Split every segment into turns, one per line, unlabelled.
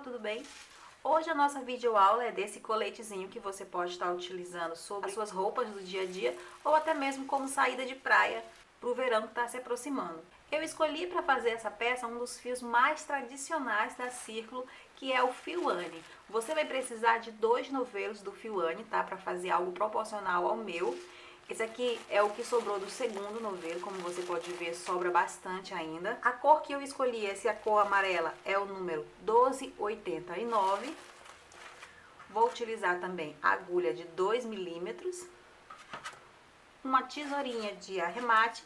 tudo bem? Hoje a nossa videoaula é desse coletezinho que você pode estar utilizando sobre as suas roupas do dia a dia ou até mesmo como saída de praia para o verão que está se aproximando. Eu escolhi para fazer essa peça um dos fios mais tradicionais da Círculo, que é o fio Anne. Você vai precisar de 2 novelos do fio Anne, tá? Para fazer algo proporcional ao meu. Esse aqui é o que sobrou do segundo novelo, como você pode ver, sobra bastante ainda. A cor que eu escolhi, essa cor amarela, é o número 1289. Vou utilizar também agulha de 2 milímetros, uma tesourinha de arremate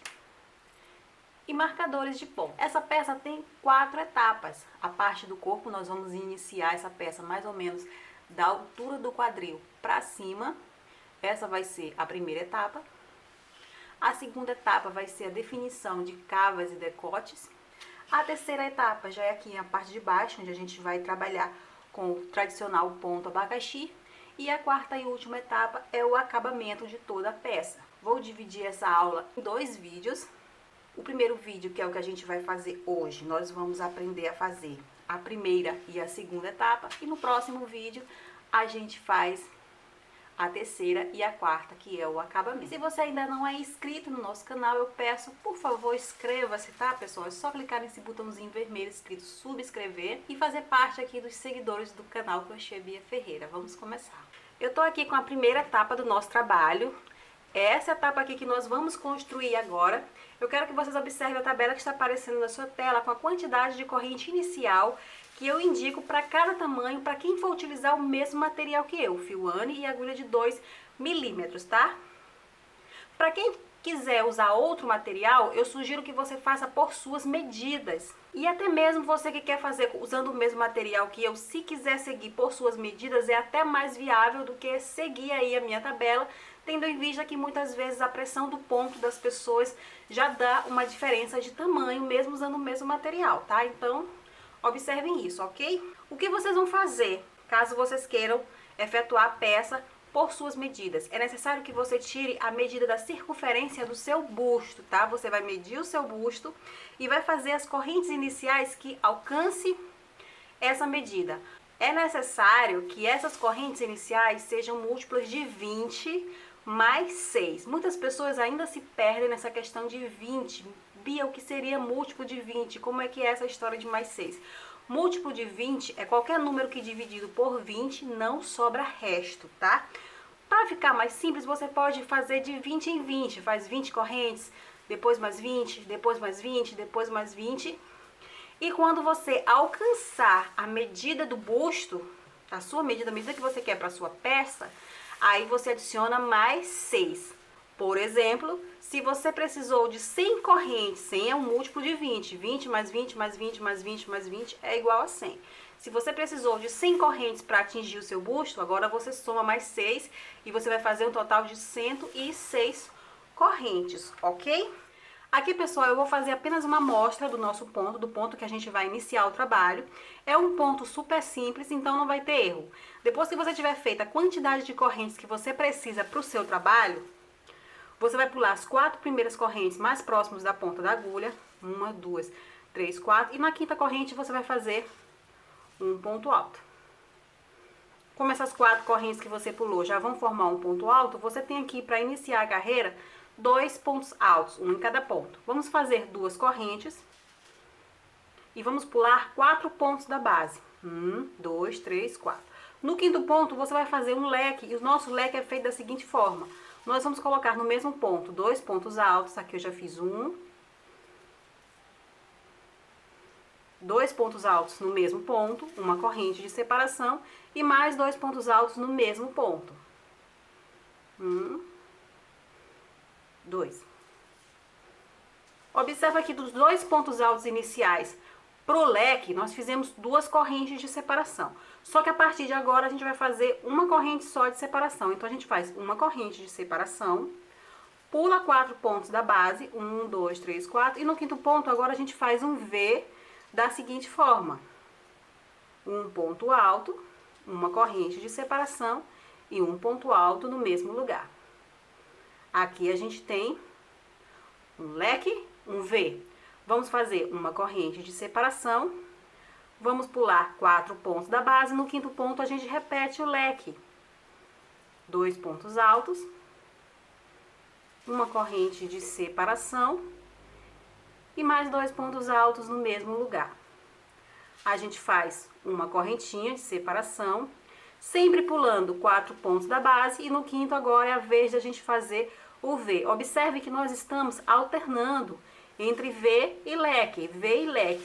e marcadores de ponta. Essa peça tem 4 etapas. A parte do corpo, nós vamos iniciar essa peça mais ou menos da altura do quadril para cima. Essa vai ser a primeira etapa. A segunda etapa vai ser a definição de cavas e decotes. A terceira etapa já é aqui a parte de baixo, onde a gente vai trabalhar com o tradicional ponto abacaxi. E a quarta e última etapa é o acabamento de toda a peça. Vou dividir essa aula em 2 vídeos. O primeiro vídeo, que é o que a gente vai fazer hoje, nós vamos aprender a fazer a primeira e a segunda etapa. E no próximo vídeo a gente faz a terceira e a quarta, que é o acabamento. E se você ainda não é inscrito no nosso canal, eu peço, por favor, inscreva-se, tá, pessoal? É só clicar nesse botãozinho vermelho escrito subscrever e fazer parte aqui dos seguidores do canal Crochê Bia Ferreira. Vamos começar. Eu tô aqui com a primeira etapa do nosso trabalho. Essa etapa aqui que nós vamos construir agora. Eu quero que vocês observem a tabela que está aparecendo na sua tela com a quantidade de corrente inicial que eu indico para cada tamanho, para quem for utilizar o mesmo material que eu, fio Anne e agulha de 2 milímetros, tá? Para quem quiser usar outro material, eu sugiro que você faça por suas medidas. E até mesmo você que quer fazer usando o mesmo material que eu, se quiser seguir por suas medidas, é até mais viável do que seguir aí a minha tabela, tendo em vista que muitas vezes a pressão do ponto das pessoas já dá uma diferença de tamanho, mesmo usando o mesmo material, tá? Então, observem isso, ok? O que vocês vão fazer, caso vocês queiram efetuar a peça por suas medidas? É necessário que você tire a medida da circunferência do seu busto, tá? Você vai medir o seu busto e vai fazer as correntes iniciais que alcance essa medida. É necessário que essas correntes iniciais sejam múltiplas de 20 mais 6. Muitas pessoas ainda se perdem nessa questão de 20. Bia, o que seria múltiplo de 20? Como é que é essa história de mais 6? Múltiplo de 20 é qualquer número que dividido por 20 não sobra resto, tá? Para ficar mais simples, você pode fazer de 20 em 20. Faz 20 correntes, depois mais 20, depois mais 20, depois mais 20. E quando você alcançar a medida do busto, a sua medida, a medida que você quer para a sua peça, aí você adiciona mais 6. Por exemplo, se você precisou de 100 correntes, 100 é um múltiplo de 20. 20 mais 20 mais 20 mais 20 mais 20 é igual a 100. Se você precisou de 100 correntes para atingir o seu busto, agora você soma mais 6 e você vai fazer um total de 106 correntes, ok? Aqui, pessoal, eu vou fazer apenas uma amostra do nosso ponto, do ponto que a gente vai iniciar o trabalho. É um ponto super simples, então não vai ter erro. Depois que você tiver feito a quantidade de correntes que você precisa para o seu trabalho, você vai pular as 4 primeiras correntes mais próximas da ponta da agulha. 1, 2, 3, 4. E na quinta corrente você vai fazer um ponto alto. Como essas 4 correntes que você pulou já vão formar um ponto alto, você tem aqui para iniciar a carreira 2 pontos altos, um em cada ponto. Vamos fazer 2 correntes e vamos pular 4 pontos da base. 1, 2, 3, 4. No quinto ponto, você vai fazer um leque, e o nosso leque é feito da seguinte forma. Nós vamos colocar no mesmo ponto 2 pontos altos, aqui eu já fiz 2 pontos altos no mesmo ponto, uma corrente de separação, e mais 2 pontos altos no mesmo ponto. 2. Observa que dos 2 pontos altos iniciais pro leque, nós fizemos 2 correntes de separação. Só que a partir de agora a gente vai fazer uma corrente só de separação. Então a gente faz uma corrente de separação, pula 4 pontos da base, 1, 2, 3, 4, e no quinto ponto agora a gente faz um V da seguinte forma: um ponto alto, uma corrente de separação e um ponto alto no mesmo lugar. Aqui a gente tem um leque, um V. Vamos fazer uma corrente de separação, Vamos pular 4 pontos da base. No quinto ponto, a gente repete o leque. 2 pontos altos, uma corrente de separação e mais 2 pontos altos no mesmo lugar. A gente faz uma correntinha de separação, sempre pulando 4 pontos da base, e no quinto agora é a vez de a gente fazer o V. Observe que nós estamos alternando entre V e leque,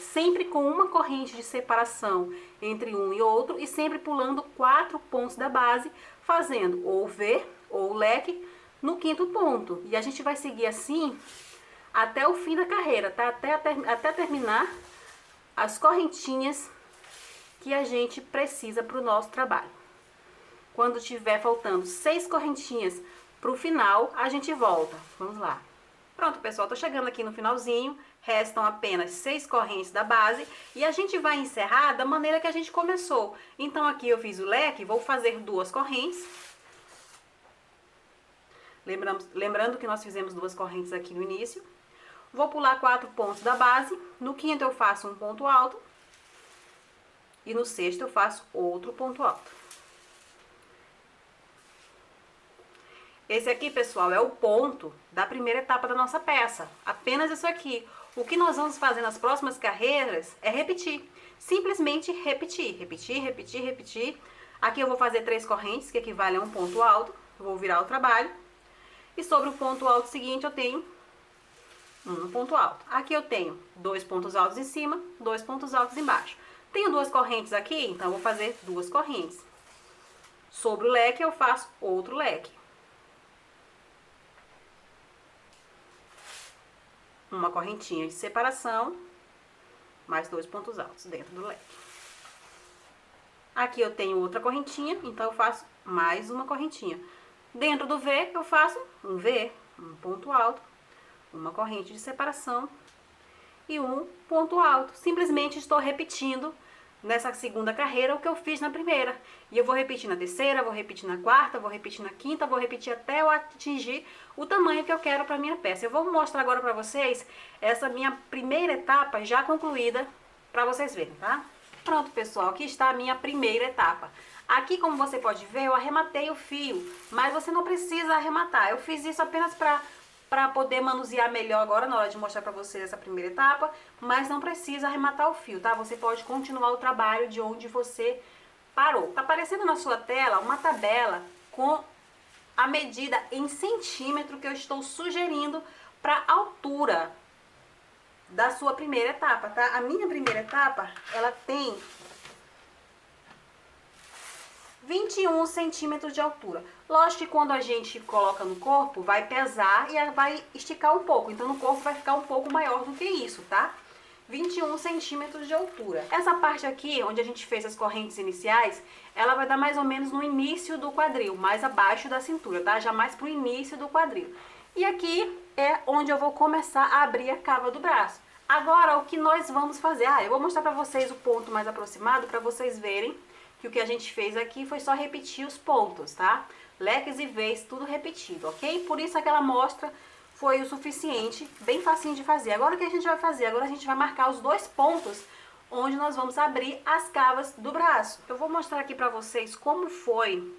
sempre com uma corrente de separação entre um e outro e sempre pulando 4 pontos da base, fazendo ou V ou leque no quinto ponto. E a gente vai seguir assim até o fim da carreira, tá? Até terminar as correntinhas que a gente precisa para o nosso trabalho. Quando tiver faltando 6 correntinhas para o final, a gente volta. Vamos lá. Pronto, pessoal, tô chegando aqui no finalzinho, restam apenas 6 correntes da base e a gente vai encerrar da maneira que a gente começou. Então aqui eu fiz o leque, vou fazer 2 correntes. Lembrando que nós fizemos 2 correntes aqui no início. Vou pular 4 pontos da base, no quinto eu faço um ponto alto e no sexto eu faço outro ponto alto. Esse aqui, pessoal, é o ponto da primeira etapa da nossa peça. Apenas isso aqui. O que nós vamos fazer nas próximas carreiras é repetir. Simplesmente repetir, repetir, repetir, repetir. Aqui eu vou fazer 3 correntes, que equivale a um ponto alto. Eu vou virar o trabalho. E sobre o ponto alto seguinte, eu tenho um ponto alto. Aqui eu tenho 2 pontos altos em cima, 2 pontos altos embaixo. Tenho 2 correntes aqui, então eu vou fazer 2 correntes. Sobre o leque, eu faço outro leque. Uma correntinha de separação, mais 2 pontos altos dentro do leque. Aqui eu tenho outra correntinha, então eu faço mais uma correntinha. Dentro do V, eu faço um V, um ponto alto, uma corrente de separação e um ponto alto. Simplesmente estou repetindo nessa segunda carreira o que eu fiz na primeira. E eu vou repetir na terceira, vou repetir na quarta, vou repetir na quinta, vou repetir até eu atingir o tamanho que eu quero para minha peça. Eu vou mostrar agora para vocês essa minha primeira etapa já concluída, para vocês verem, tá? Pronto, pessoal, aqui está a minha primeira etapa. Aqui, como você pode ver, eu arrematei o fio, mas você não precisa arrematar. Eu fiz isso apenas para poder manusear melhor agora na hora de mostrar para vocês essa primeira etapa, mas não precisa arrematar o fio, tá? Você pode continuar o trabalho de onde você parou. Tá aparecendo na sua tela uma tabela com a medida em centímetro que eu estou sugerindo para a altura da sua primeira etapa, tá? A minha primeira etapa, ela tem 21 centímetros de altura. Lógico que quando a gente coloca no corpo, vai pesar e vai esticar um pouco. Então, no corpo vai ficar um pouco maior do que isso, tá? 21 centímetros de altura. Essa parte aqui, onde a gente fez as correntes iniciais, ela vai dar mais ou menos no início do quadril, mais abaixo da cintura, tá? Já mais pro início do quadril. E aqui é onde eu vou começar a abrir a cava do braço. Agora, o que nós vamos fazer? Eu vou mostrar pra vocês o ponto mais aproximado, pra vocês verem que o que a gente fez aqui foi só repetir os pontos, tá? Leques e V's, tudo repetido, ok? Por isso aquela amostra foi o suficiente, bem facinho de fazer. Agora o que a gente vai fazer? Agora a gente vai marcar os 2 pontos onde nós vamos abrir as cavas do braço. Eu vou mostrar aqui pra vocês como foi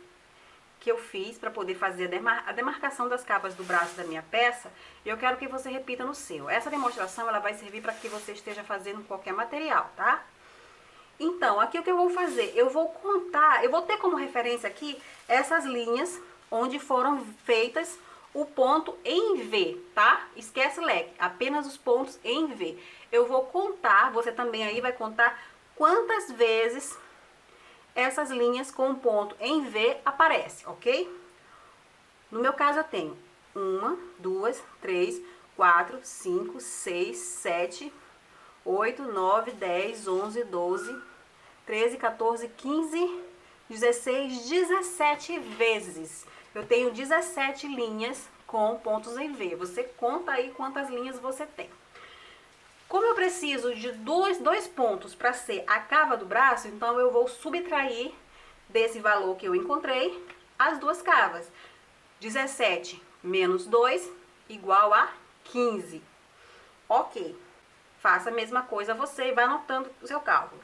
que eu fiz para poder fazer a demarcação das cavas do braço da minha peça. E eu quero que você repita no seu. Essa demonstração ela vai servir para que você esteja fazendo qualquer material, tá? Então, aqui o que eu vou fazer? Eu vou contar, eu vou ter como referência aqui essas linhas onde foram feitas o ponto em V, tá? Esquece leque, apenas os pontos em V. Eu vou contar, você também aí vai contar quantas vezes essas linhas com ponto em V aparecem, ok? No meu caso eu tenho 1, 2, 3, 4, 5, 6, 7, 8, 9, 10, 11, 12, 13, 14, 15, 16, 17 vezes. Eu tenho 17 linhas com pontos em V. Você conta aí quantas linhas você tem. Como eu preciso de dois pontos para ser a cava do braço, então eu vou subtrair desse valor que eu encontrei as 2 cavas. 17 menos 2 igual a 15. Ok. Faça a mesma coisa você e vai anotando o seu cálculo.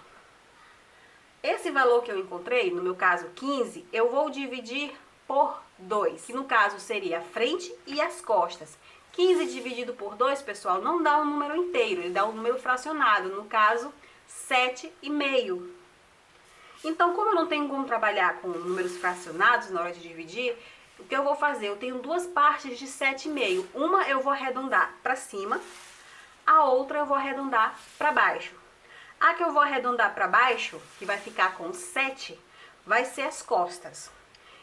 Esse valor que eu encontrei, no meu caso 15, eu vou dividir por 2, que no caso seria a frente e as costas. 15 dividido por 2, pessoal, não dá um número inteiro, ele dá um número fracionado, no caso 7,5. Então, como eu não tenho como trabalhar com números fracionados na hora de dividir, o que eu vou fazer? Eu tenho duas partes de 7,5. Uma eu vou arredondar para cima, a outra eu vou arredondar para baixo. A que eu vou arredondar para baixo, que vai ficar com 7, vai ser as costas.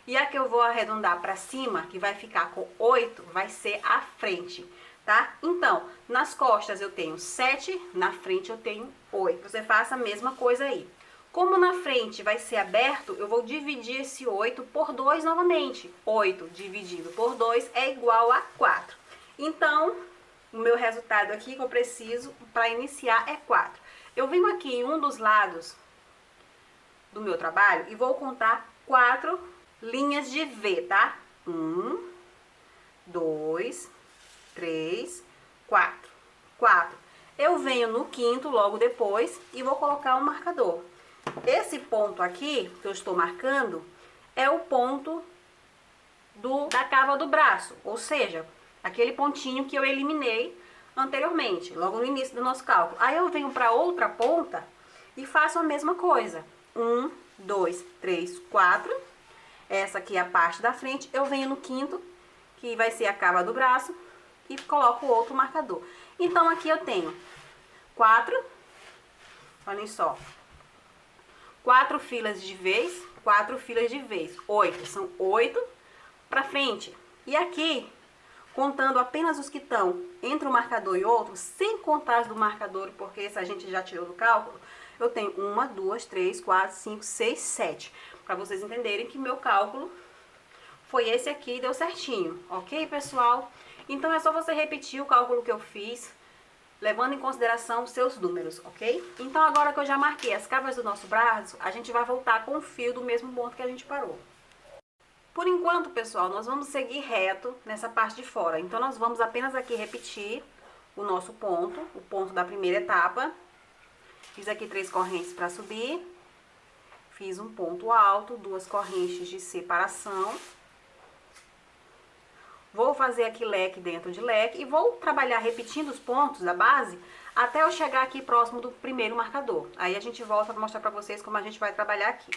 E a que eu vou arredondar para cima, que vai ficar com 8, vai ser a frente, tá? Então, nas costas eu tenho 7, na frente eu tenho 8. Você faça a mesma coisa aí. Como na frente vai ser aberto, eu vou dividir esse 8 por 2 novamente. 8 dividido por 2 é igual a 4. Então, o meu resultado aqui que eu preciso para iniciar é 4. Eu venho aqui em um dos lados do meu trabalho e vou contar 4 linhas de V, tá? 1, 2, 3, 4. 4. Eu venho no quinto logo depois e vou colocar um marcador. Esse ponto aqui que eu estou marcando é o ponto da cava do braço, ou seja, aquele pontinho que eu eliminei anteriormente, logo no início do nosso cálculo. Aí eu venho para outra ponta e faço a mesma coisa. 1, 2, 3, 4. Essa aqui é a parte da frente. Eu venho no quinto, que vai ser a cava do braço, e coloco outro marcador. Então aqui eu tenho 4, olhem só, 4 filas de vez, 4 filas de vez, 8. São 8 para frente. E aqui, contando apenas os que estão entre um marcador e outro, sem contar as do marcador, porque esse a gente já tirou do cálculo, eu tenho 1, 2, 3, 4, 5, 6, 7. Para vocês entenderem que meu cálculo foi esse aqui e deu certinho, ok, pessoal? Então é só você repetir o cálculo que eu fiz, levando em consideração os seus números, ok? Então agora que eu já marquei as cavas do nosso braço, a gente vai voltar com o fio do mesmo ponto que a gente parou. Por enquanto, pessoal, nós vamos seguir reto nessa parte de fora. Então, nós vamos apenas aqui repetir o nosso ponto, o ponto da primeira etapa. Fiz aqui 3 correntes para subir. Fiz um ponto alto, 2 correntes de separação. Vou fazer aqui leque dentro de leque e vou trabalhar repetindo os pontos da base até eu chegar aqui próximo do primeiro marcador. Aí a gente volta para mostrar para vocês como a gente vai trabalhar aqui.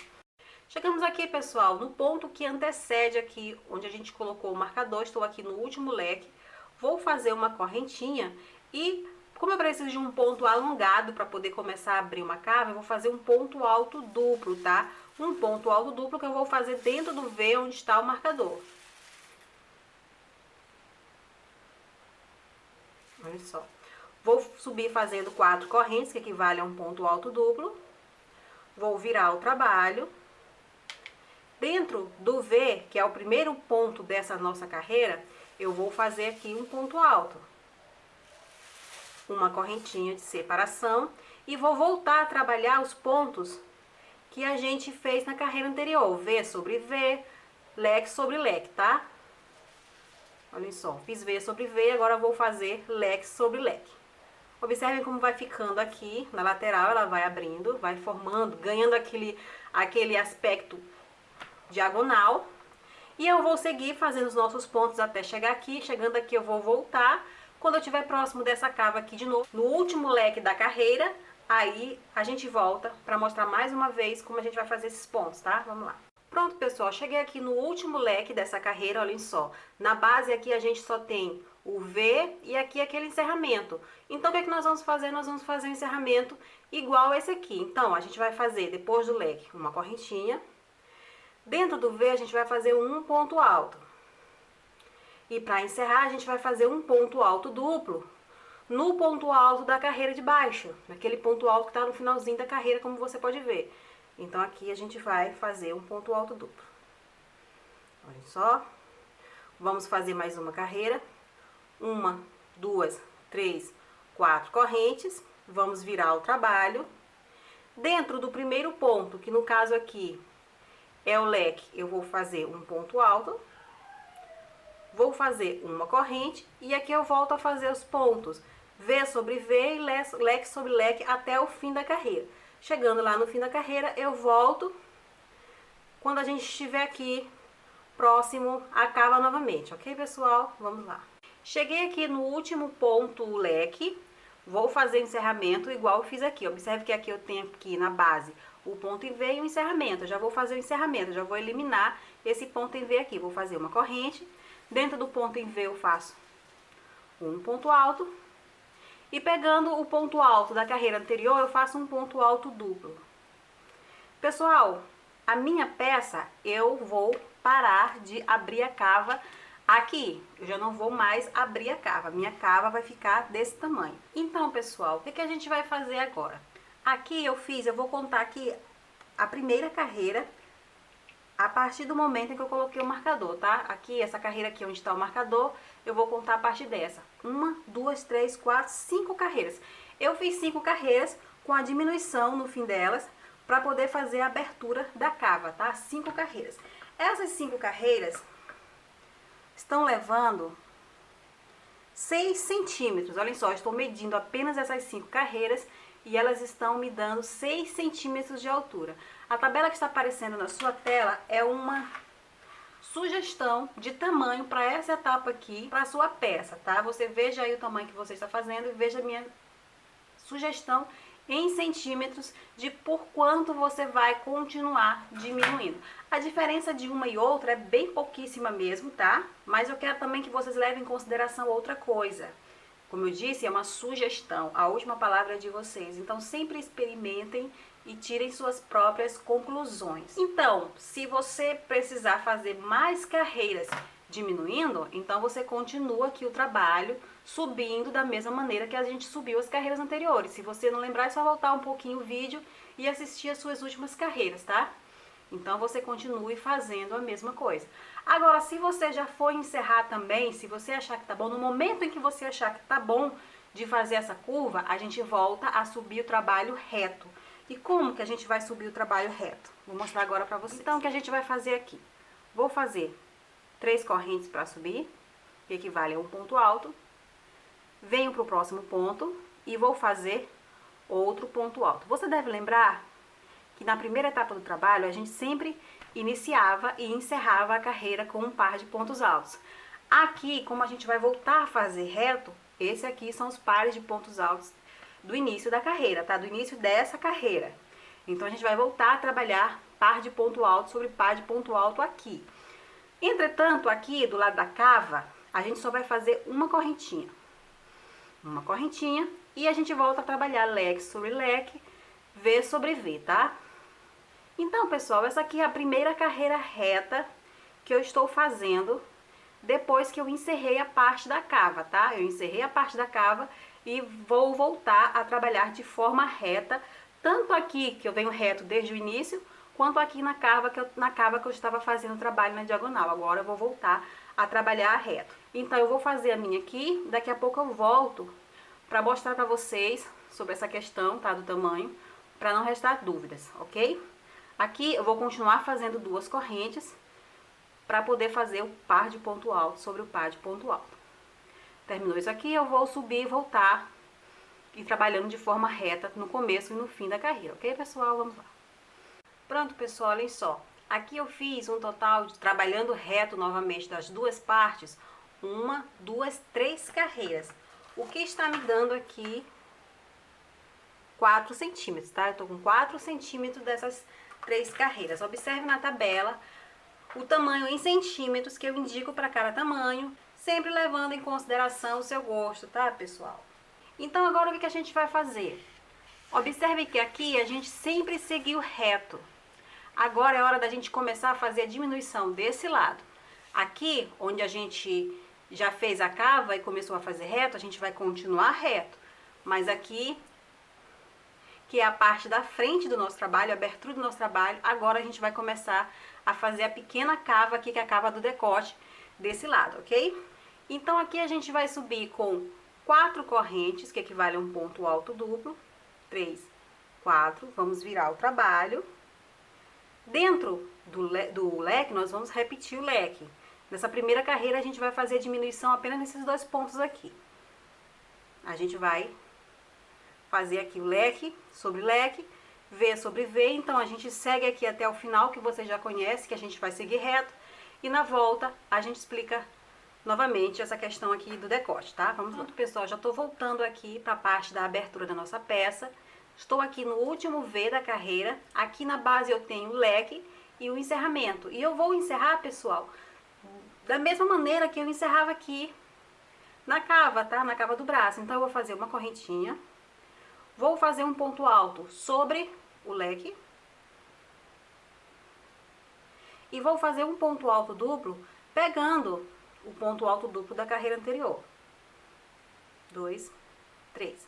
Chegamos aqui, pessoal, no ponto que antecede aqui, onde a gente colocou o marcador. Estou aqui no último leque. Vou fazer uma correntinha e, como eu preciso de um ponto alongado para poder começar a abrir uma cava, eu vou fazer um ponto alto duplo, tá? Um ponto alto duplo que eu vou fazer dentro do V onde está o marcador. Olha só. Vou subir fazendo 4 correntes, que equivale a um ponto alto duplo. Vou virar o trabalho. Dentro do V, que é o primeiro ponto dessa nossa carreira, eu vou fazer aqui um ponto alto. Uma correntinha de separação e vou voltar a trabalhar os pontos que a gente fez na carreira anterior. V sobre V, leque sobre leque, tá? Olha só, fiz V sobre V, agora vou fazer leque sobre leque. Observem como vai ficando aqui na lateral, ela vai abrindo, vai formando, ganhando aquele aspecto diagonal. E eu vou seguir fazendo os nossos pontos até chegar aqui. Chegando aqui eu vou voltar. Quando eu estiver próximo dessa cava aqui de novo, no último leque da carreira, aí a gente volta para mostrar mais uma vez como a gente vai fazer esses pontos, tá? Vamos lá. Pronto, pessoal, cheguei aqui no último leque dessa carreira, olhem só. Na base aqui a gente só tem o V e aqui aquele encerramento. Então, o que é que nós vamos fazer? Nós vamos fazer um encerramento igual esse aqui. Então, a gente vai fazer, depois do leque, uma correntinha. Dentro do V, a gente vai fazer um ponto alto. E para encerrar, a gente vai fazer um ponto alto duplo no ponto alto da carreira de baixo. Naquele ponto alto que está no finalzinho da carreira, como você pode ver. Então, aqui a gente vai fazer um ponto alto duplo. Olha só. Vamos fazer mais uma carreira. 1, 2, 3, 4 correntes. Vamos virar o trabalho. Dentro do primeiro ponto, que no caso aqui é o leque, eu vou fazer um ponto alto. Vou fazer uma corrente e aqui eu volto a fazer os pontos V sobre V e leque sobre leque até o fim da carreira.
Chegando lá no fim da carreira, eu volto quando a gente estiver aqui próximo à cava novamente, ok, pessoal? Vamos lá. Cheguei aqui no último ponto leque, vou fazer encerramento igual eu fiz aqui. Observe que aqui eu tenho aqui na base o ponto em V e o encerramento. Eu já vou fazer o encerramento, já vou eliminar esse ponto em V aqui. Vou fazer uma corrente, dentro do ponto em V eu faço um ponto alto, e pegando o ponto alto da carreira anterior, eu faço um ponto alto duplo. Pessoal, a minha peça, eu vou parar de abrir a cava aqui. Eu já não vou mais abrir a cava. A minha cava vai ficar desse tamanho. Então, pessoal, o que a gente vai fazer agora? Aqui eu vou contar aqui a primeira carreira a partir do momento em que eu coloquei o marcador, tá? Aqui, essa carreira aqui onde está o marcador, eu vou contar a partir dessa. 1, 2, 3, 4, 5 carreiras. Eu fiz 5 carreiras com a diminuição no fim delas para poder fazer a abertura da cava, tá? 5 carreiras. Essas 5 carreiras estão levando 6 centímetros. Olha só, eu estou medindo apenas essas 5 carreiras e elas estão me dando 6 centímetros de altura. A tabela que está aparecendo na sua tela é uma sugestão de tamanho para essa etapa aqui, para a sua peça, tá? Você veja aí o tamanho que você está fazendo e veja a minha sugestão em centímetros de por quanto você vai continuar diminuindo. A diferença de uma e outra é bem pouquíssima mesmo, tá? Mas eu quero também que vocês levem em consideração outra coisa. Como eu disse, é uma sugestão, a última palavra é de vocês. Então, sempre experimentem e tirem suas próprias conclusões. Então, se você precisar fazer mais carreiras diminuindo, então você continua aqui o trabalho subindo da mesma maneira que a gente subiu as carreiras anteriores. Se você não lembrar, é só voltar um pouquinho o vídeo e assistir as suas últimas carreiras, tá? Então, você continue fazendo a mesma coisa. Agora, se você já for encerrar também, se você achar que tá bom, no momento em que você achar que tá bom de fazer essa curva, a gente volta a subir o trabalho reto. E como que a gente vai subir o trabalho reto? Vou mostrar agora pra vocês. Então, o que a gente vai fazer aqui? Vou fazer 3 correntes para subir, que equivale a um ponto alto. Venho pro próximo ponto e vou fazer outro ponto alto. Você deve lembrar que na primeira etapa do trabalho, a gente sempre iniciava e encerrava a carreira com um par de pontos altos. Aqui, como a gente vai voltar a fazer reto, esse aqui são os pares de pontos altos do início da carreira, tá? Do início dessa carreira. Então, a gente vai voltar a trabalhar par de ponto alto sobre par de ponto alto aqui. Entretanto, aqui do lado da cava, a gente só vai fazer uma correntinha. Uma correntinha e a gente volta a trabalhar leque sobre leque, V sobre V, tá? Então, pessoal, essa aqui é a primeira carreira reta que eu estou fazendo depois que eu encerrei a parte da cava, tá? Eu encerrei a parte da cava e vou voltar a trabalhar de forma reta, tanto aqui que eu venho reto desde o início, quanto aqui na cava que eu estava fazendo o trabalho na diagonal. Agora eu vou voltar a trabalhar reto. Então, eu vou fazer a minha aqui, daqui a pouco eu volto para mostrar para vocês sobre essa questão, tá, do tamanho, para não restar dúvidas, ok? Aqui eu vou continuar fazendo 2 correntes para poder fazer o par de ponto alto sobre o par de ponto alto. Terminou isso aqui, eu vou subir e voltar e trabalhando de forma reta no começo e no fim da carreira, ok, pessoal? Vamos lá. Pronto, pessoal, olhem só. Aqui eu fiz um total de, trabalhando reto novamente das 2 partes, 1, 2, 3 carreiras. O que está me dando aqui 4 centímetros, tá? Eu tô com 4 centímetros dessas 3 carreiras. Observe na tabela o tamanho em centímetros que eu indico para cada tamanho, sempre levando em consideração o seu gosto, tá, pessoal? Então, agora o que a gente vai fazer? Observe que aqui a gente sempre seguiu reto. Agora é hora da gente começar a fazer a diminuição desse lado. Aqui, onde a gente já fez a cava e começou a fazer reto, a gente vai continuar reto. Mas aqui, que é a parte da frente do nosso trabalho, a abertura do nosso trabalho, agora a gente vai começar a fazer a pequena cava aqui, que é a cava do decote, desse lado, ok? Então, aqui a gente vai subir com 4 correntes, que equivale a um ponto alto duplo, 3, 4, vamos virar o trabalho. Dentro do leque, nós vamos repetir o leque. Nessa primeira carreira, a gente vai fazer a diminuição apenas nesses 2 pontos aqui. A gente vai fazer aqui o leque sobre leque, V sobre V, então a gente segue aqui até o final, que você já conhece, que a gente vai seguir reto, e na volta a gente explica novamente essa questão aqui do decote, tá? Vamos lá. Pessoal, já tô voltando aqui para a parte da abertura da nossa peça. Estou aqui no último V da carreira, aqui na base eu tenho o leque e o encerramento. E eu vou encerrar, pessoal, da mesma maneira que eu encerrava aqui na cava, tá? Na cava do braço. Então eu vou fazer uma correntinha, vou fazer um ponto alto sobre o leque e vou fazer um ponto alto duplo pegando o ponto alto duplo da carreira anterior. 2, 3.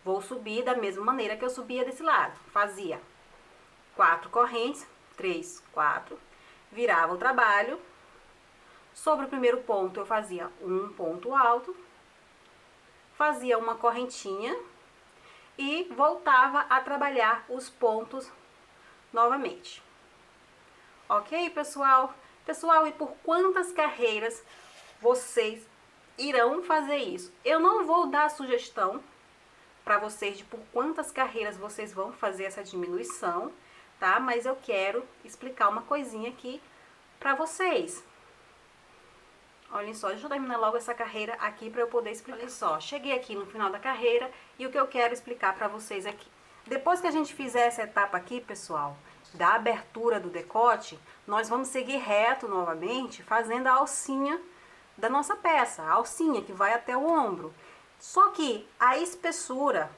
Vou subir da mesma maneira que eu subia desse lado. Fazia 4 correntes, 3, 4, virava o trabalho. Sobre o primeiro ponto eu fazia um ponto alto, fazia uma correntinha e voltava a trabalhar os pontos novamente. Ok, pessoal? Pessoal, e por quantas carreiras vocês irão fazer isso? Eu não vou dar sugestão para vocês de por quantas carreiras vocês vão fazer essa diminuição, tá? Mas eu quero explicar uma coisinha aqui para vocês. Olhem só, deixa eu terminar logo essa carreira aqui para eu poder explicar. Olha só, cheguei aqui no final da carreira e o que eu quero explicar para vocês aqui. Depois que a gente fizer essa etapa aqui, pessoal, da abertura do decote, nós vamos seguir reto novamente, fazendo a alcinha da nossa peça, a alcinha que vai até o ombro. Só que a espessura,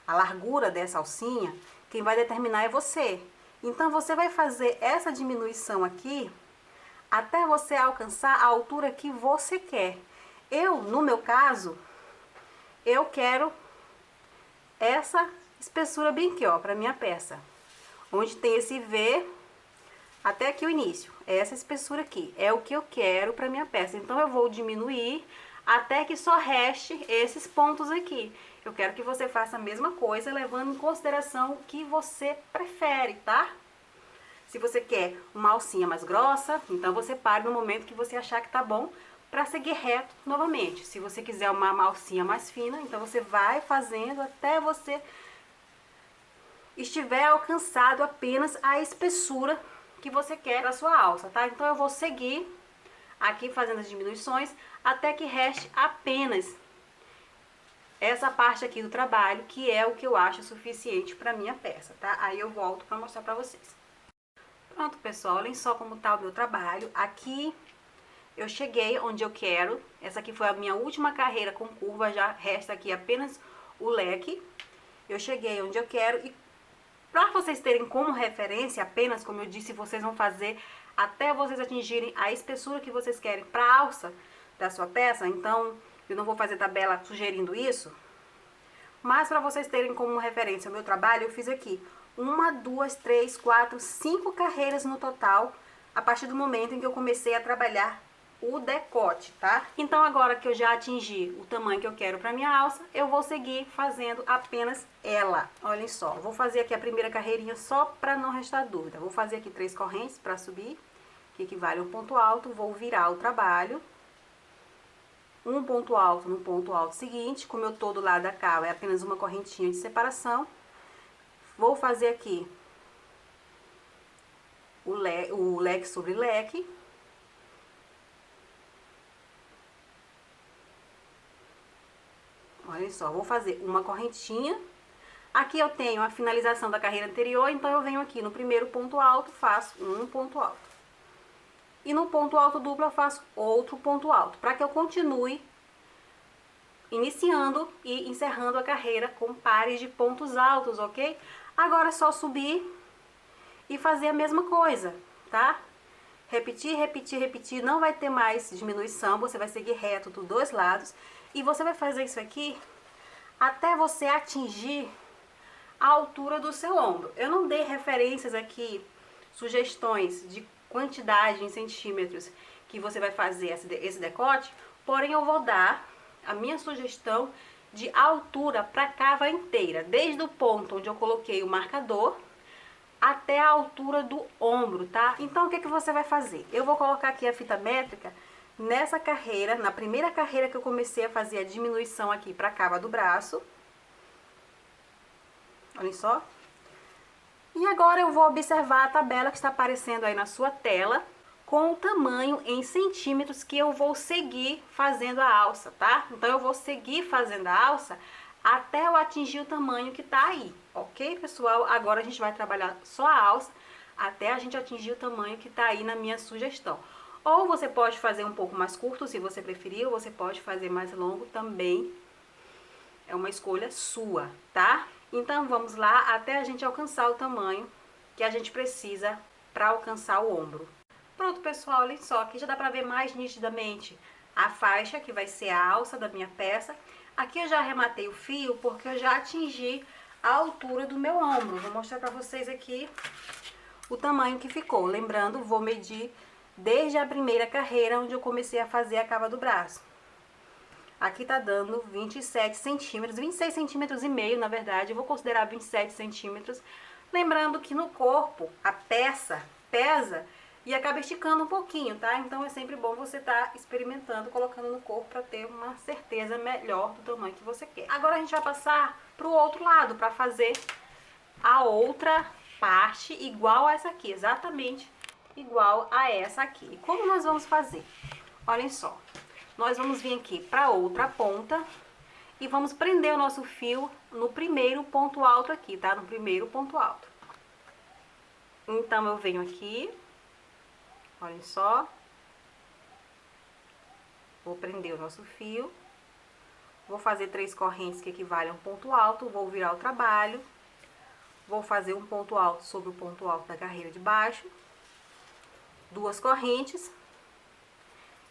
a largura dessa alcinha, quem vai determinar é você. Então você vai fazer essa diminuição aqui até você alcançar a altura que você quer. No meu caso, eu quero essa espessura bem aqui, ó, para minha peça. Onde tem esse V até aqui o início. Essa espessura aqui é o que eu quero para minha peça. Então eu vou diminuir até que só reste esses pontos aqui. Eu quero que você faça a mesma coisa, levando em consideração o que você prefere, tá? Se você quer uma alcinha mais grossa, então você pare no momento que você achar que tá bom para seguir reto novamente. Se você quiser uma alcinha mais fina, então você vai fazendo até você estiver alcançado apenas a espessura que você quer da sua alça, tá? Então eu vou seguir aqui fazendo as diminuições até que reste apenas essa parte aqui do trabalho, que é o que eu acho suficiente para minha peça, tá? Aí eu volto para mostrar para vocês. Pronto, pessoal, olhem só como tá o meu trabalho. Aqui eu cheguei onde eu quero. Essa aqui foi a minha última carreira com curva, já resta aqui apenas o leque. Eu cheguei onde eu quero e para vocês terem como referência, apenas como eu disse, vocês vão fazer até vocês atingirem a espessura que vocês querem para a alça da sua peça. Então, eu não vou fazer tabela sugerindo isso, mas para vocês terem como referência o meu trabalho, eu fiz aqui 1, 2, 3, 4, 5 carreiras no total, a partir do momento em que eu comecei a trabalhar o decote, tá? Então agora que eu já atingi o tamanho que eu quero para minha alça, eu vou seguir fazendo apenas ela. Olhem só, vou fazer aqui a primeira carreirinha só para não restar dúvida. Vou fazer aqui 3 correntes para subir, que equivale a um ponto alto, vou virar o trabalho. Um ponto alto no ponto alto seguinte, como eu tô do lado da cava, é apenas uma correntinha de separação. Vou fazer aqui o leque sobre leque. Olha só, vou fazer uma correntinha. Aqui eu tenho a finalização da carreira anterior, então eu venho aqui no primeiro ponto alto, faço um ponto alto. E no ponto alto duplo eu faço outro ponto alto, para que eu continue iniciando e encerrando a carreira com pares de pontos altos, ok? Agora é só subir e fazer a mesma coisa, tá? Repetir, repetir, repetir, não vai ter mais diminuição, você vai seguir reto dos dois lados. E você vai fazer isso aqui até você atingir a altura do seu ombro. Eu não dei referências aqui, sugestões de quantidade em centímetros que você vai fazer esse decote, porém eu vou dar a minha sugestão de altura para a cava inteira, desde o ponto onde eu coloquei o marcador até a altura do ombro, tá? Então o que você vai fazer? Eu vou colocar aqui a fita métrica nessa carreira, na primeira carreira que eu comecei a fazer a diminuição aqui para a cava do braço. Olhem só. E agora eu vou observar a tabela que está aparecendo aí na sua tela, com o tamanho em centímetros que eu vou seguir fazendo a alça, tá? Então eu vou seguir fazendo a alça até eu atingir o tamanho que tá aí, ok, pessoal? Agora a gente vai trabalhar só a alça até a gente atingir o tamanho que tá aí na minha sugestão. Ou você pode fazer um pouco mais curto, se você preferir, ou você pode fazer mais longo também. É uma escolha sua, tá? Então vamos lá até a gente alcançar o tamanho que a gente precisa para alcançar o ombro. Pronto, pessoal, olhem só, aqui já dá pra ver mais nitidamente a faixa, que vai ser a alça da minha peça. Aqui eu já arrematei o fio porque eu já atingi a altura do meu ombro. Vou mostrar pra vocês aqui o tamanho que ficou. Lembrando, vou medir desde a primeira carreira, onde eu comecei a fazer a cava do braço. Aqui tá dando 27 centímetros, 26 centímetros e meio, na verdade. Eu vou considerar 27 centímetros. Lembrando que no corpo, a peça pesa e acaba esticando um pouquinho, tá? Então é sempre bom você estar experimentando, colocando no corpo para ter uma certeza melhor do tamanho que você quer. Agora a gente vai passar pro outro lado para fazer a outra parte igual a essa aqui, exatamente igual a essa aqui. E como nós vamos fazer? Olhem só, nós vamos vir aqui para outra ponta e vamos prender o nosso fio no primeiro ponto alto aqui, tá? No primeiro ponto alto. Então eu venho aqui, olhem só, vou prender o nosso fio, vou fazer 3 correntes que equivalem a um ponto alto, vou virar o trabalho, vou fazer um ponto alto sobre o ponto alto da carreira de baixo, 2 correntes,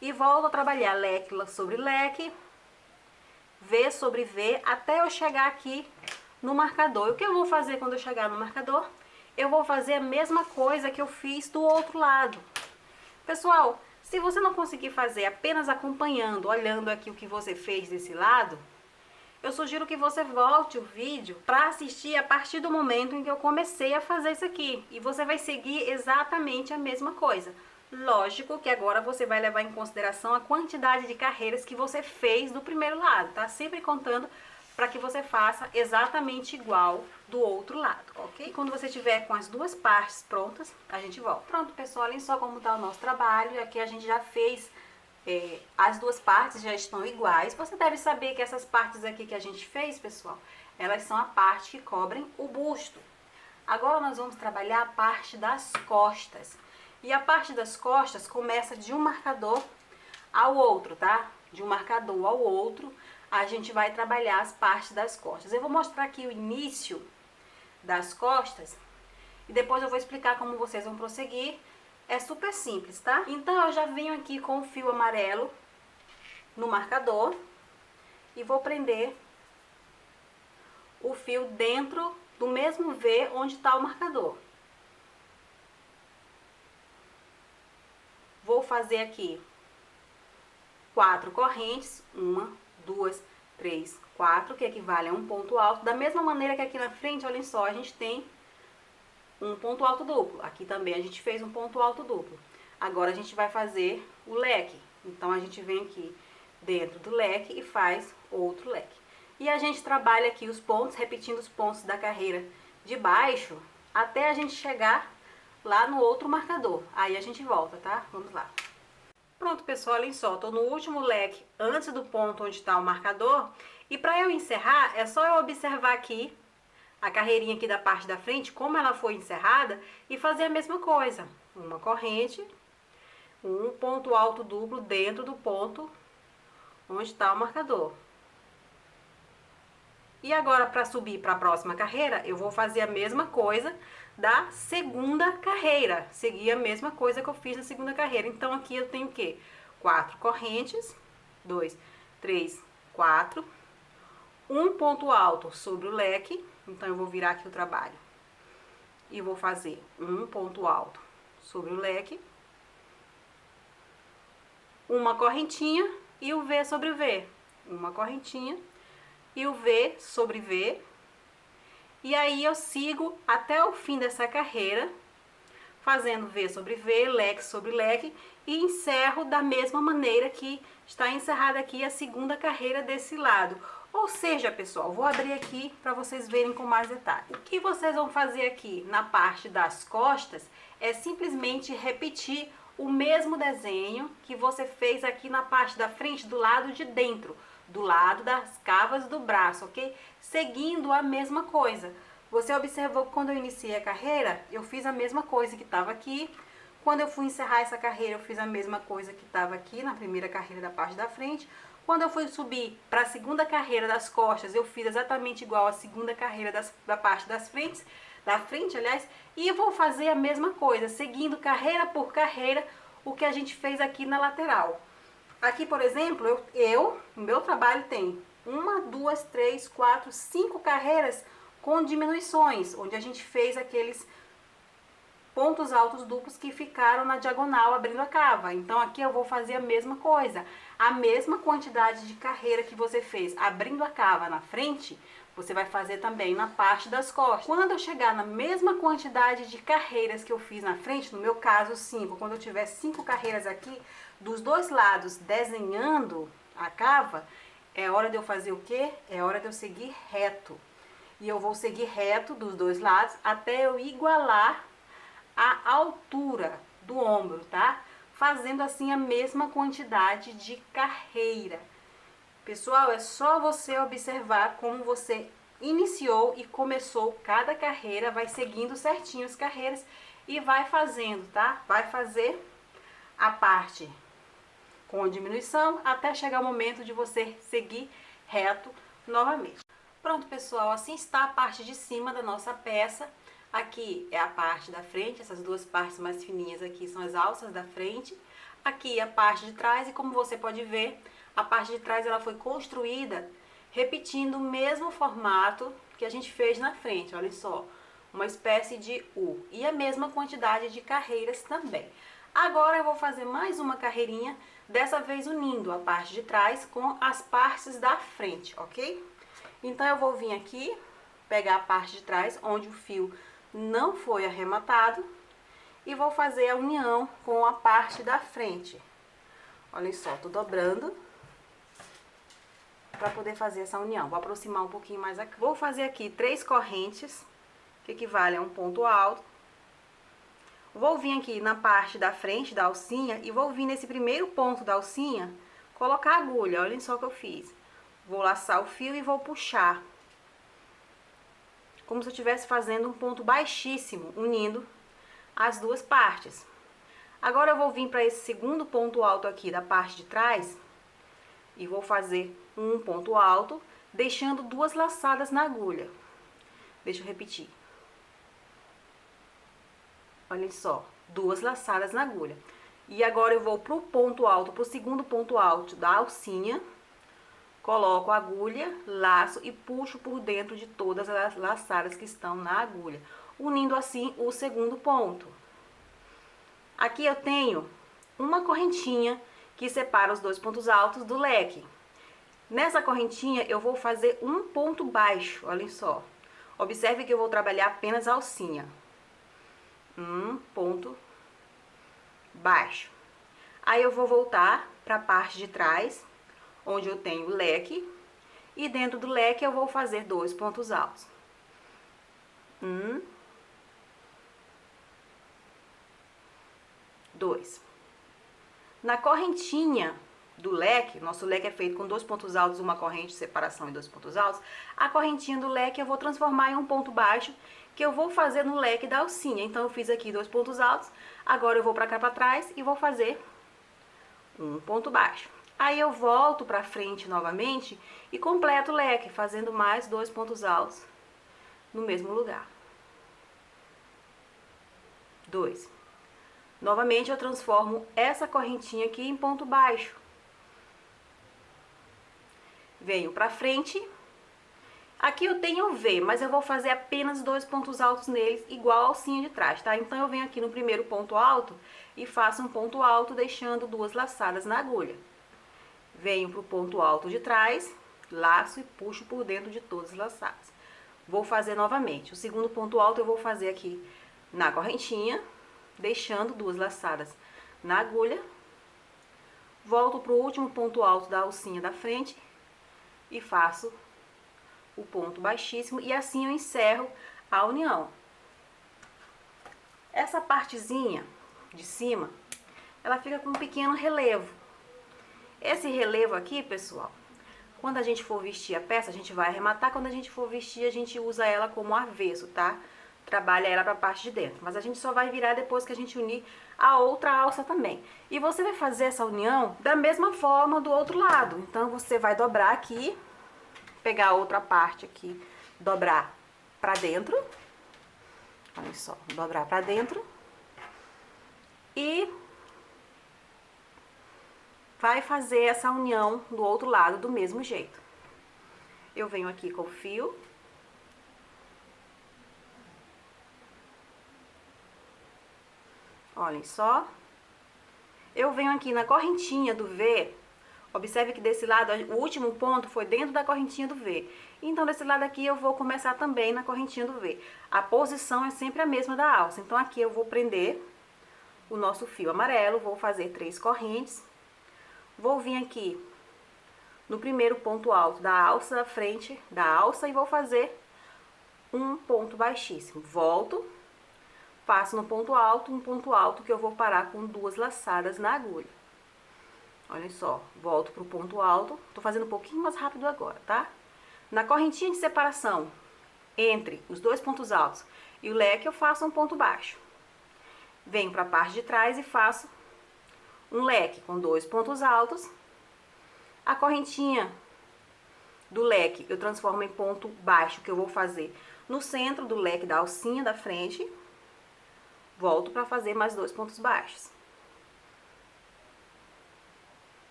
e volto a trabalhar leque sobre leque, V sobre V, até eu chegar aqui no marcador. E o que eu vou fazer quando eu chegar no marcador? Eu vou fazer a mesma coisa que eu fiz do outro lado. Pessoal, se você não conseguir fazer apenas acompanhando, olhando aqui o que você fez desse lado, eu sugiro que você volte o vídeo para assistir a partir do momento em que eu comecei a fazer isso aqui. E você vai seguir exatamente a mesma coisa. Lógico que agora você vai levar em consideração a quantidade de carreiras que você fez do primeiro lado, tá? Sempre contando para que você faça exatamente igual do outro lado, ok? E quando você tiver com as duas partes prontas, a gente volta. Pronto, pessoal, olhem só como tá o nosso trabalho. Aqui a gente já fez, as duas partes já estão iguais. Você deve saber que essas partes aqui que a gente fez, pessoal, elas são a parte que cobrem o busto. Agora nós vamos trabalhar a parte das costas. E a parte das costas começa de um marcador ao outro, tá? De um marcador ao outro, a gente vai trabalhar as partes das costas. Eu vou mostrar aqui o início das costas e depois eu vou explicar como vocês vão prosseguir. É super simples, tá? Então eu já venho aqui com o fio amarelo no marcador e vou prender o fio dentro do mesmo V onde está o marcador. Vou fazer aqui 4 correntes, 1, 2, 3, 4, que equivale a um ponto alto. Da mesma maneira que aqui na frente, olhem só, a gente tem um ponto alto duplo. Aqui também a gente fez um ponto alto duplo. Agora a gente vai fazer o leque. Então a gente vem aqui dentro do leque e faz outro leque. E a gente trabalha aqui os pontos, repetindo os pontos da carreira de baixo, até a gente chegar lá no outro marcador. Aí a gente volta, tá? Vamos lá. Pronto, pessoal, olhem só, tô no último leque antes do ponto onde está o marcador. E para eu encerrar, é só eu observar aqui a carreirinha aqui da parte da frente, como ela foi encerrada, e fazer a mesma coisa. Uma corrente, um ponto alto duplo dentro do ponto onde está o marcador. E agora, para subir para a próxima carreira, eu vou fazer a mesma coisa da segunda carreira. Seguir a mesma coisa que eu fiz na segunda carreira. Então, aqui eu tenho o quê? 4 correntes, 2, 3, 4. Um ponto alto sobre o leque. Então, eu vou virar aqui o trabalho. E vou fazer um ponto alto sobre o leque. Uma correntinha e o V sobre V. Uma correntinha e o V sobre V. E aí eu sigo até o fim dessa carreira, fazendo V sobre V, leque sobre leque, e encerro da mesma maneira que está encerrada aqui a segunda carreira desse lado. Ou seja, pessoal, vou abrir aqui para vocês verem com mais detalhe. O que vocês vão fazer aqui na parte das costas é simplesmente repetir o mesmo desenho que você fez aqui na parte da frente, do lado de dentro, do lado das cavas do braço, ok? Seguindo a mesma coisa. Você observou que quando eu iniciei a carreira, eu fiz a mesma coisa que estava aqui. Quando eu fui encerrar essa carreira, eu fiz a mesma coisa que estava aqui na primeira carreira da parte da frente. Quando eu fui subir para a segunda carreira das costas, eu fiz exatamente igual a segunda carreira da parte das frentes, da frente, aliás, e eu vou fazer a mesma coisa, seguindo carreira por carreira, o que a gente fez aqui na lateral. Aqui, por exemplo, o meu trabalho tem 1, 2, 3, 4, 5 carreiras com diminuições, onde a gente fez aqueles pontos altos duplos que ficaram na diagonal abrindo a cava. Então aqui eu vou fazer a mesma coisa, a mesma quantidade de carreira que você fez abrindo a cava na frente, você vai fazer também na parte das costas. Quando eu chegar na mesma quantidade de carreiras que eu fiz na frente, no meu caso 5, quando eu tiver 5 carreiras aqui, dos dois lados desenhando a cava, é hora de eu fazer o quê? É hora de eu seguir reto. E eu vou seguir reto dos dois lados até eu igualar a altura do ombro, tá? Fazendo assim a mesma quantidade de carreira. Pessoal, é só você observar como você iniciou e começou cada carreira, vai seguindo certinho as carreiras e vai fazendo, tá? Vai fazer a parte com diminuição até chegar o momento de você seguir reto novamente. Pronto, pessoal, assim está a parte de cima da nossa peça. Aqui é a parte da frente, essas duas partes mais fininhas aqui são as alças da frente. Aqui é a parte de trás e como você pode ver, a parte de trás ela foi construída repetindo o mesmo formato que a gente fez na frente, olha só, uma espécie de U e a mesma quantidade de carreiras também. Agora eu vou fazer mais uma carreirinha, dessa vez unindo a parte de trás com as partes da frente, ok? Então eu vou vir aqui, pegar a parte de trás, onde o fio não foi arrematado, e vou fazer a união com a parte da frente. Olha só, tô dobrando para poder fazer essa união. Vou aproximar um pouquinho mais aqui. Vou fazer aqui 3 correntes, que equivale a um ponto alto. Vou vir aqui na parte da frente da alcinha e vou vir nesse primeiro ponto da alcinha, colocar a agulha. Olhem só o que eu fiz. Vou laçar o fio e vou puxar, como se eu estivesse fazendo um ponto baixíssimo, unindo as duas partes. Agora eu vou vir para esse segundo ponto alto aqui da parte de trás e vou fazer um ponto alto, deixando 2 laçadas na agulha. Deixa eu repetir. Olhem só, 2 laçadas na agulha. E agora eu vou pro ponto alto, pro segundo ponto alto da alcinha. Coloco a agulha, laço e puxo por dentro de todas as laçadas que estão na agulha, unindo assim o segundo ponto. Aqui eu tenho uma correntinha que separa os 2 pontos altos do leque. Nessa correntinha eu vou fazer um ponto baixo, olhem só. Observe que eu vou trabalhar apenas a alcinha. Um ponto baixo. Aí eu vou voltar para a parte de trás, onde eu tenho o leque, e dentro do leque eu vou fazer 2 pontos altos. 1, 2. Na correntinha do leque, nosso leque é feito com 2 pontos altos, uma corrente de separação e 2 pontos altos, a correntinha do leque eu vou transformar em um ponto baixo, que eu vou fazer no leque da alcinha. Então eu fiz aqui 2 pontos altos, agora eu vou para cá para trás e vou fazer um ponto baixo. Aí eu volto para frente novamente e completo o leque, fazendo mais 2 pontos altos no mesmo lugar. 2. Novamente eu transformo essa correntinha aqui em ponto baixo. Venho para frente. Aqui eu tenho V, mas eu vou fazer apenas 2 pontos altos neles, igual a alcinha de trás, tá? Então eu venho aqui no primeiro ponto alto e faço um ponto alto, deixando 2 laçadas na agulha. Venho para o ponto alto de trás, laço e puxo por dentro de todas as laçadas. Vou fazer novamente. O segundo ponto alto eu vou fazer aqui na correntinha, deixando 2 laçadas na agulha. Volto para o último ponto alto da alcinha da frente, e faço o ponto baixíssimo e assim eu encerro a união. Essa partezinha de cima, ela fica com um pequeno relevo. Esse relevo aqui, pessoal, quando a gente for vestir a peça, a gente vai arrematar. Quando a gente for vestir, a gente usa ela como avesso, tá? Trabalha ela pra parte de dentro. Mas a gente só vai virar depois que a gente unir a outra alça também. E você vai fazer essa união da mesma forma do outro lado. Então, você vai dobrar aqui, pegar a outra parte aqui, dobrar pra dentro. Olha só, dobrar pra dentro. E vai fazer essa união do outro lado do mesmo jeito. Eu venho aqui com o fio. Olhem só. Eu venho aqui na correntinha do V. Observe que desse lado, o último ponto foi dentro da correntinha do V. Então, desse lado aqui, eu vou começar também na correntinha do V. A posição é sempre a mesma da alça. Então, aqui eu vou prender o nosso fio amarelo, vou fazer 3 correntes. Vou vir aqui no primeiro ponto alto da alça, da frente da alça, e vou fazer um ponto baixíssimo. Volto, faço no ponto alto, um ponto alto que eu vou parar com 2 laçadas na agulha. Olha só, volto pro ponto alto, tô fazendo um pouquinho mais rápido agora, tá? Na correntinha de separação entre os 2 pontos altos e o leque, eu faço um ponto baixo. Venho pra parte de trás e faço um leque com 2 pontos altos. A correntinha do leque eu transformo em ponto baixo, que eu vou fazer no centro do leque da alcinha da frente. Volto para fazer mais 2 pontos baixos.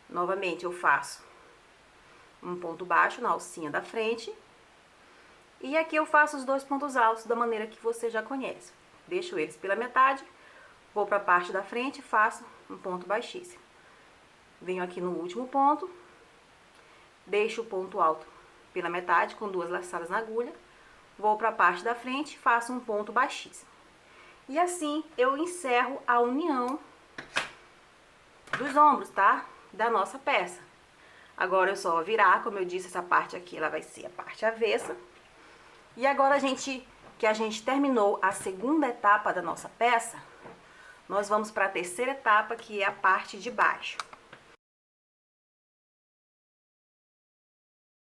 Novamente eu faço um ponto baixo na alcinha da frente. E aqui eu faço os 2 pontos altos da maneira que você já conhece. Deixo eles pela metade. Vou para a parte da frente e faço um ponto baixíssimo. Venho aqui no último ponto, deixo o ponto alto pela metade com 2 laçadas na agulha. Vou para a parte da frente e faço um ponto baixíssimo. E assim eu encerro a união dos ombros, tá? Da nossa peça. Agora é só virar, como eu disse, essa parte aqui ela vai ser a parte avessa. E agora que a gente terminou a segunda etapa da nossa peça, nós vamos para a terceira etapa, que é a parte de baixo.